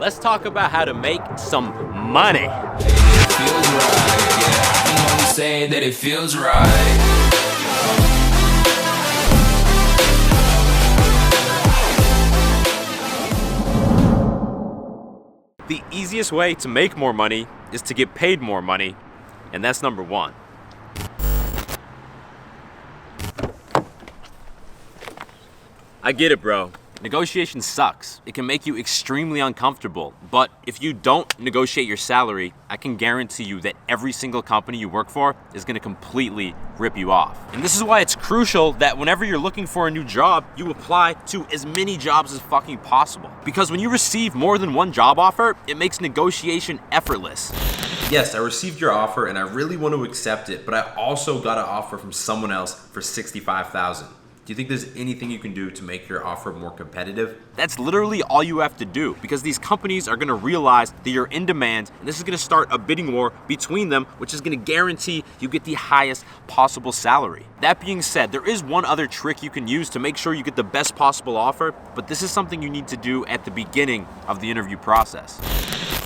Let's talk about how to make some money. It feels right, yeah. I can only say that it feels right. The easiest way to make more money is to get paid more money, and that's number one. I get it, bro. Negotiation sucks. It can make you extremely uncomfortable, but if you don't negotiate your salary, I can guarantee you that every single company you work for is gonna completely rip you off. And this is why it's crucial that whenever you're looking for a new job, you apply to as many jobs as fucking possible. Because when you receive more than one job offer, it makes negotiation effortless. Yes, I received your offer and I really want to accept it, but I also got an offer from someone else for $65,000. Do you think there's anything you can do to make your offer more competitive? That's literally all you have to do, because these companies are gonna realize that you're in demand, and this is gonna start a bidding war between them, which is gonna guarantee you get the highest possible salary. That being said, there is one other trick you can use to make sure you get the best possible offer, but this is something you need to do at the beginning of the interview process.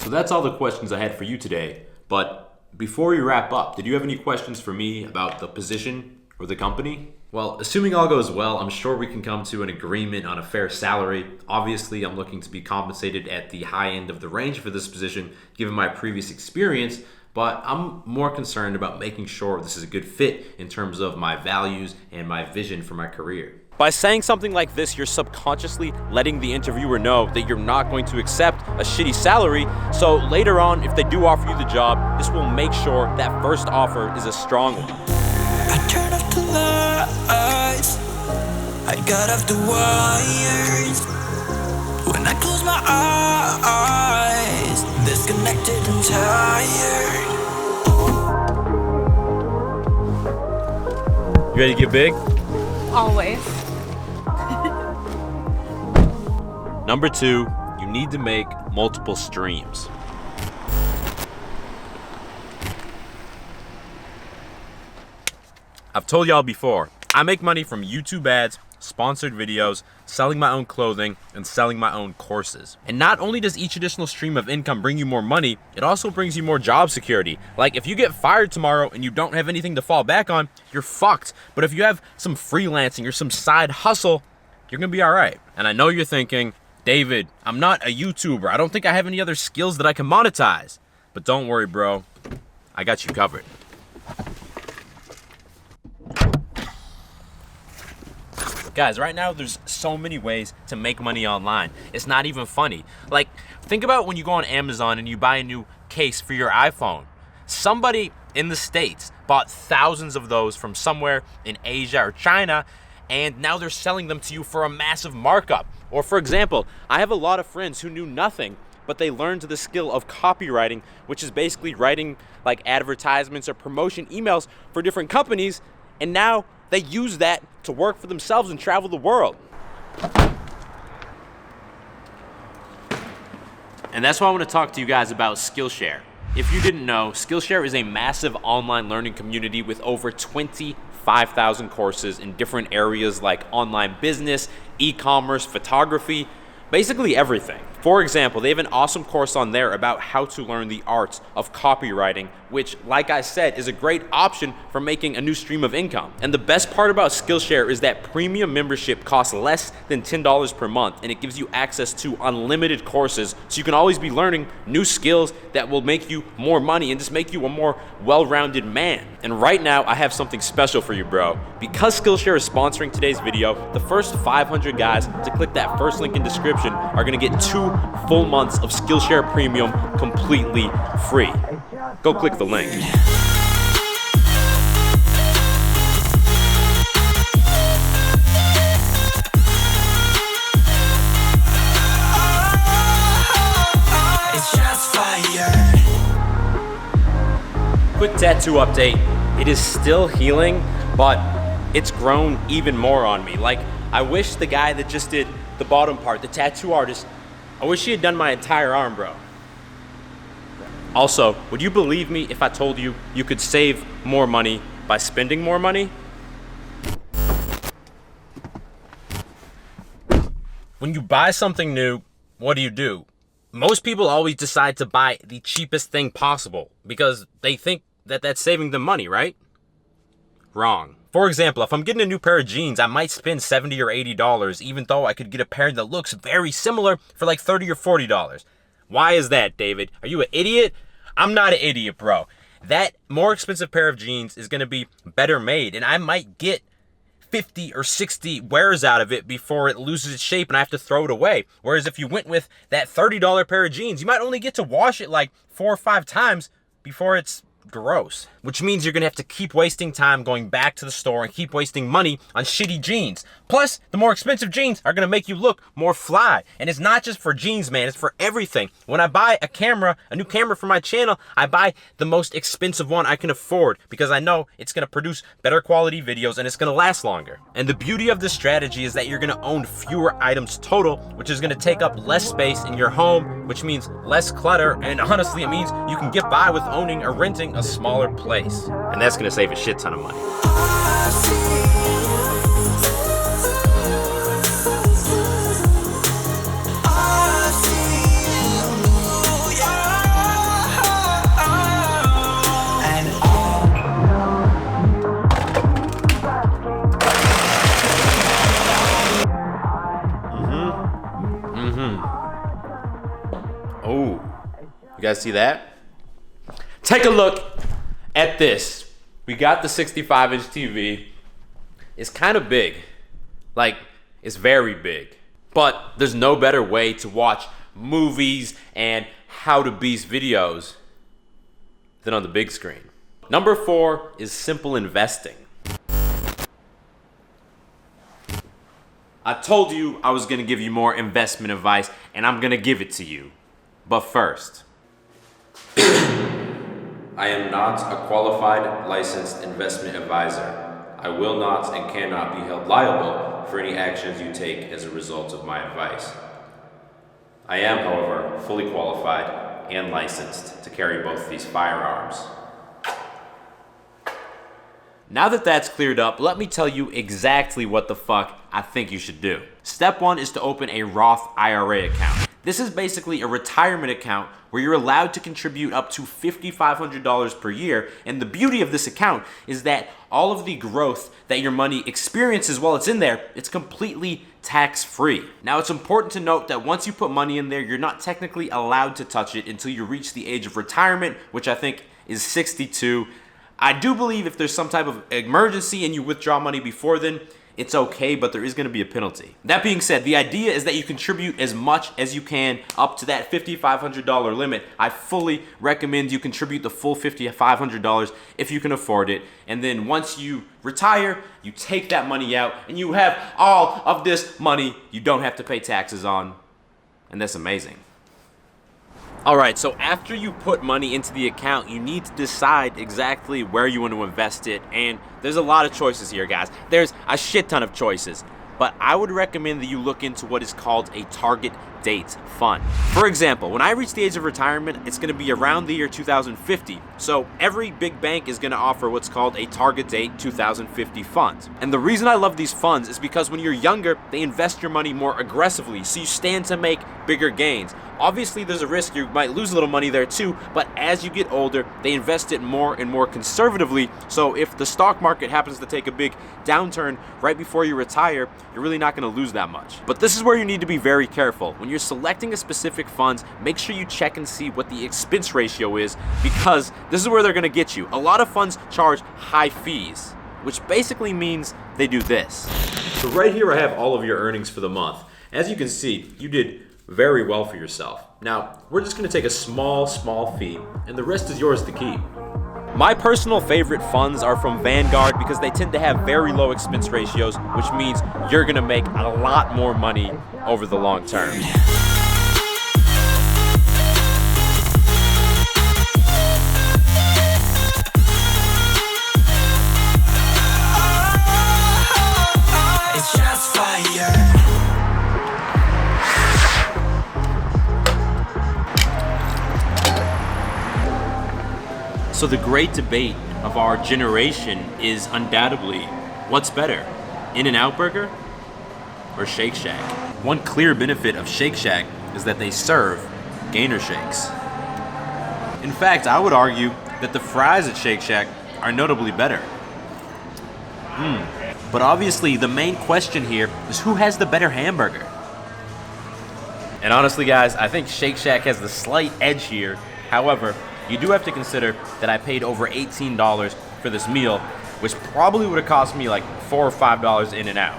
So that's all the questions I had for you today, but before we wrap up, did you have any questions for me about the position or the company? Well, assuming all goes well, I'm sure we can come to an agreement on a fair salary. Obviously, I'm looking to be compensated at the high end of the range for this position, given my previous experience, but I'm more concerned about making sure this is a good fit in terms of my values and my vision for my career. By saying something like this, you're subconsciously letting the interviewer know that you're not going to accept a shitty salary, so later on, if they do offer you the job, this will make sure that first offer is a strong one. I turn off the lights, I got off the wires. When I close my eyes, disconnected and tired. You ready to get big? Always. Number 2, you need to make multiple streams. I've told y'all before, I make money from YouTube ads, sponsored videos, selling my own clothing, and selling my own courses. And not only does each additional stream of income bring you more money, it also brings you more job security. Like if you get fired tomorrow and you don't have anything to fall back on, you're fucked. But if you have some freelancing or some side hustle, you're gonna be all right. And I know you're thinking, David, I'm not a YouTuber. I don't think I have any other skills that I can monetize. But don't worry, bro. I got you covered. Guys, right now there's so many ways to make money online. It's not even funny. Like, think about when you go on Amazon and you buy a new case for your iPhone. Somebody in the States bought thousands of those from somewhere in Asia or China, and now they're selling them to you for a massive markup. Or for example, I have a lot of friends who knew nothing, but they learned the skill of copywriting, which is basically writing like advertisements or promotion emails for different companies, and now they use that to work for themselves and travel the world. And that's why I want to talk to you guys about Skillshare. If you didn't know, Skillshare is a massive online learning community with over 25,000 courses in different areas like online business, e-commerce, photography, basically everything. For example, they have an awesome course on there about how to learn the arts of copywriting, which, like I said, is a great option for making a new stream of income. And the best part about Skillshare is that premium membership costs less than $10 per month, and it gives you access to unlimited courses, so you can always be learning new skills that will make you more money and just make you a more well-rounded man. And right now, I have something special for you, bro. Because Skillshare is sponsoring today's video, the first 500 guys to click that first link in description are gonna get 2 full months of Skillshare Premium completely free. Go click the link. It's just fire. Quick tattoo update. It is still healing, but it's grown even more on me. Like, I wish the guy that just did the bottom part, the tattoo artist, I wish he had done my entire arm, bro. Also, would you believe me if I told you you could save more money by spending more money? When you buy something new, what do? Most people always decide to buy the cheapest thing possible because they think that that's saving them money, right? Wrong. For example, if I'm getting a new pair of jeans, I might spend $70 or $80, even though I could get a pair that looks very similar for like $30 or $40. Why is that, David? Are you an idiot? I'm not an idiot, bro. That more expensive pair of jeans is gonna be better made, and I might get 50 or 60 wears out of it before it loses its shape and I have to throw it away. Whereas if you went with that $30 pair of jeans, you might only get to wash it like 4 or 5 times before it's gross. Which means you're gonna have to keep wasting time going back to the store and keep wasting money on shitty jeans. Plus, the more expensive jeans are gonna make you look more fly. And it's not just for jeans, man, it's for everything. When I buy a new camera for my channel, I buy the most expensive one I can afford because I know it's gonna produce better quality videos and it's gonna last longer. And the beauty of this strategy is that you're gonna own fewer items total, which is gonna take up less space in your home, which means less clutter, and honestly, it means you can get by with owning or renting a smaller place. And that's gonna save a shit ton of money. Oh, you guys see that? Take a look at this. We got the 65-inch TV. It's kind of big. Like, it's very big. But there's no better way to watch movies and how to beast videos than on the big screen. Number 4 is simple investing. I told you I was gonna give you more investment advice, and I'm gonna give it to you. But first, I am not a qualified, licensed investment advisor. I will not and cannot be held liable for any actions you take as a result of my advice. I am, however, fully qualified and licensed to carry both these firearms. Now that that's cleared up, let me tell you exactly what the fuck I think you should do. Step 1 is to open a Roth IRA account. This is basically a retirement account where you're allowed to contribute up to $5,500 per year. And the beauty of this account is that all of the growth that your money experiences while it's in there, it's completely tax-free. Now, it's important to note that once you put money in there, you're not technically allowed to touch it until you reach the age of retirement, which I think is 62. I do believe if there's some type of emergency and you withdraw money before then, it's okay, but there is going to be a penalty. That being said, the idea is that you contribute as much as you can up to that $5,500 limit. I fully recommend you contribute the full $5,500 if you can afford it. And then once you retire, you take that money out and you have all of this money you don't have to pay taxes on. And that's amazing. All right, so after you put money into the account, you need to decide exactly where you want to invest it. And there's a lot of choices here, guys. There's a shit ton of choices. But I would recommend that you look into what is called a target date fund. For example, when I reach the age of retirement, it's going to be around the year 2050. So every big bank is going to offer what's called a target date 2050 fund. And the reason I love these funds is because when you're younger, they invest your money more aggressively, so you stand to make bigger gains. Obviously, there's a risk you might lose a little money there too, but as you get older, they invest it more and more conservatively. So if the stock market happens to take a big downturn right before you retire, you're really not going to lose that much. But this is where you need to be very careful. When you're selecting a specific fund, make sure you check and see what the expense ratio is, because this is where they're going to get you. A lot of funds charge high fees, which basically means they do this. So right here I have all of your earnings for the month. As you can see, you did very well for yourself. Now, we're just gonna take a small fee, and the rest is yours to keep. My personal favorite funds are from Vanguard because they tend to have very low expense ratios, which means you're gonna make a lot more money over the long term. It's just fire. So the great debate of our generation is undoubtedly, what's better, In-N-Out Burger or Shake Shack. One clear benefit of Shake Shack is that they serve gainer shakes. In fact, I would argue that the fries at Shake Shack are notably better. But obviously, the main question here is who has the better hamburger? And honestly, guys, I think Shake Shack has the slight edge here. However, you do have to consider that I paid over $18 for this meal, which probably would have cost me like $4 or $5 in and out.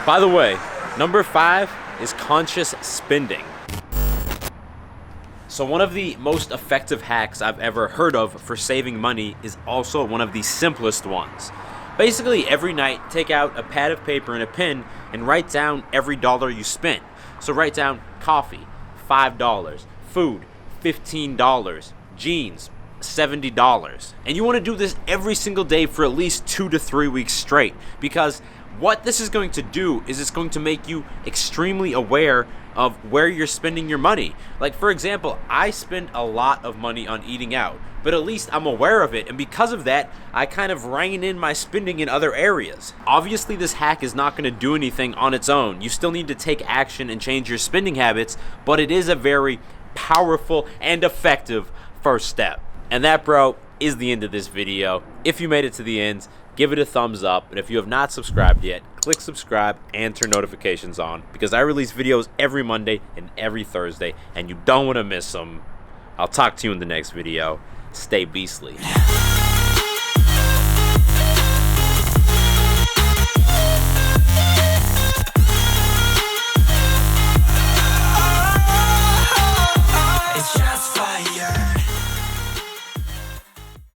By the way, number 5 is conscious spending. So one of the most effective hacks I've ever heard of for saving money is also one of the simplest ones. Basically, every night, take out a pad of paper and a pen and write down every dollar you spent. So write down coffee, $5, food, $15, jeans, $70. And you want to do this every single day for at least 2 to 3 weeks straight, because what this is going to do is it's going to make you extremely aware of where you're spending your money. Like, for example, I spend a lot of money on eating out, but at least I'm aware of it, and because of that, I kind of rein in my spending in other areas. Obviously, this hack is not going to do anything on its own. You still need to take action and change your spending habits, but it is a very powerful and effective first step. And that, bro, is the end of this video. If you made it to the end, give it a thumbs up, and if you have not subscribed yet, click subscribe and turn notifications on, because I release videos every Monday and every Thursday, and you don't want to miss them. I'll talk to you in the next video. Stay beastly.